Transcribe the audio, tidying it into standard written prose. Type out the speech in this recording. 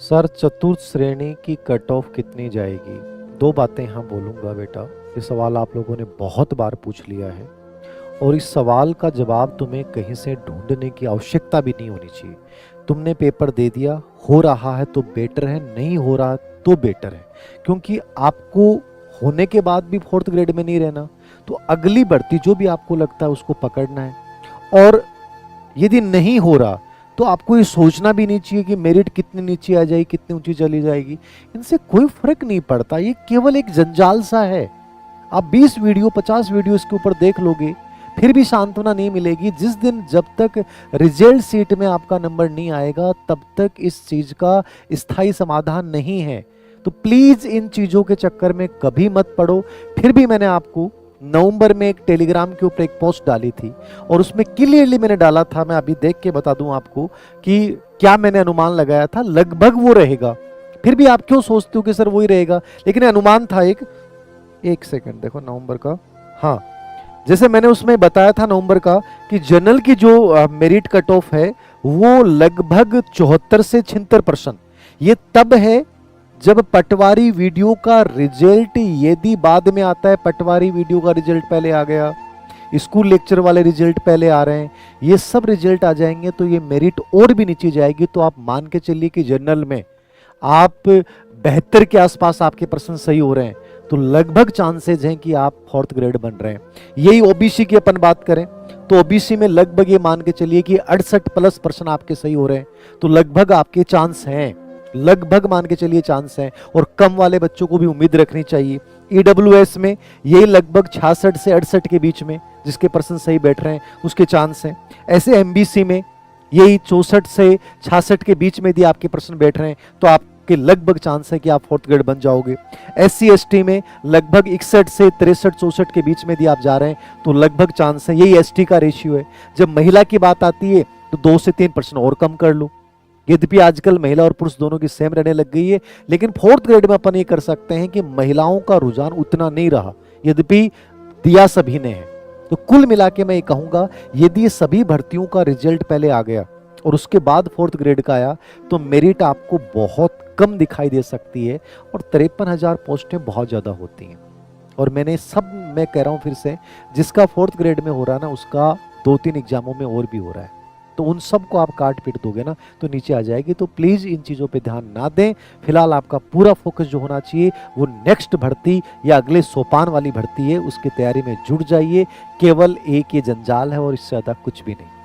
Sir चतुर्थ श्रेणी की कट ऑफ कितनी जाएगी? दो बातें यहाँ बोलूँगा बेटा। ये सवाल आप लोगों ने बहुत बार पूछ लिया है और इस सवाल का जवाब तुम्हें कहीं से ढूंढने की आवश्यकता भी नहीं होनी चाहिए। तुमने पेपर दे दिया, हो रहा है तो बेटर है, नहीं हो रहा तो बेटर है, क्योंकि आपको होने के बाद भी फोर्थ ग्रेड में नहीं रहना। तो अगली भर्ती जो भी आपको लगता है उसको पकड़ना है। और यदि नहीं हो रहा तो आपको ये सोचना भी नहीं चाहिए कि मेरिट कितनी नीचे आ जाएगी, कितनी ऊंची चली जाएगी। इनसे कोई फर्क नहीं पड़ता, ये केवल एक जंजाल सा है। आप 20 वीडियो 50 वीडियो इसके ऊपर देख लोगे फिर भी सांत्वना नहीं मिलेगी। जिस दिन जब तक रिजल्ट सीट में आपका नंबर नहीं आएगा तब तक इस चीज का स्थायी समाधान नहीं है। तो प्लीज इन चीजों के चक्कर में कभी मत पड़ो। फिर भी मैंने आपको नवंबर में एक टेलीग्राम के ऊपर एक पोस्ट डाली थी और उसमें क्लियरली मैंने डाला था, मैं अभी देख के बता दूं आपको कि क्या मैंने अनुमान लगाया था, लगभग वो रहेगा। फिर भी आप क्यों सोचते हो कि सर वही रहेगा, लेकिन अनुमान था एक सेकंड देखो नवंबर का। हाँ, जैसे मैंने उसमें बताया था नवंबर का कि जनरल की जो मेरिट कट ऑफ है वो लगभग 74 से 76%। ये तब है जब पटवारी वीडियो का रिजल्ट यदि बाद में आता है, पटवारी वीडियो का रिजल्ट पहले आ गया, स्कूल लेक्चर वाले रिजल्ट पहले आ रहे हैं, ये सब रिजल्ट आ जाएंगे तो ये मेरिट और भी नीचे जाएगी। तो आप मान के चलिए कि जनरल में आप 72 के आसपास आपके परसेंट सही हो रहे हैं तो लगभग चांसेज हैं कि आप फोर्थ ग्रेड बन रहे हैं। यही ओबीसी की अपन बात करें तो ओबीसी में लगभग ये मान के चलिए कि 68+ % आपके सही हो रहे हैं, तो लगभग आपके चांस हैं, लगभग मान के चलिए चांस है। और कम वाले बच्चों को भी उम्मीद रखनी चाहिए। ईडब्ल्यूएस में यही लगभग 66 से 68 के बीच में जिसके परसेंट सही बैठ रहे हैं उसके चांस हैं। ऐसे एमबीसी में यही 64 से 66 के बीच में यदि आपके परसेंट बैठ रहे हैं तो आपके लगभग चांस है कि आप फोर्थ ग्रेड बन जाओगे। एससी एसटी में लगभग 61 से 63 64 के बीच में यदि आप जा रहे हैं तो लगभग चांस है। यही एसटी का रेशियो है। जब महिला की बात आती है तो 2 से 3% और कम कर लो। यद्यपि आजकल महिला और पुरुष दोनों की सेम रहने लग गई है, लेकिन फोर्थ ग्रेड में अपन ये कर सकते हैं कि महिलाओं का रुझान उतना नहीं रहा, यद्यपि दिया सभी ने है। तो कुल मिला के मैं ये कहूंगा यदि सभी भर्तियों का रिजल्ट पहले आ गया और उसके बाद फोर्थ ग्रेड का आया तो मेरिट आपको बहुत कम दिखाई दे सकती है और 53,000 पोस्टें बहुत ज्यादा होती हैं। और मैं कह रहा हूं फिर से, जिसका फोर्थ ग्रेड में हो रहा है ना उसका 2-3 एग्जामों में और भी हो रहा है, तो उन सब को आप काट पीट दोगे ना तो नीचे आ जाएगी। तो प्लीज इन चीजों पे ध्यान ना दें। फिलहाल आपका पूरा फोकस जो होना चाहिए वो नेक्स्ट भर्ती या अगले सोपान वाली भर्ती है, उसकी तैयारी में जुट जाइए। केवल एक ये जंजाल है और इससे ज्यादा कुछ भी नहीं।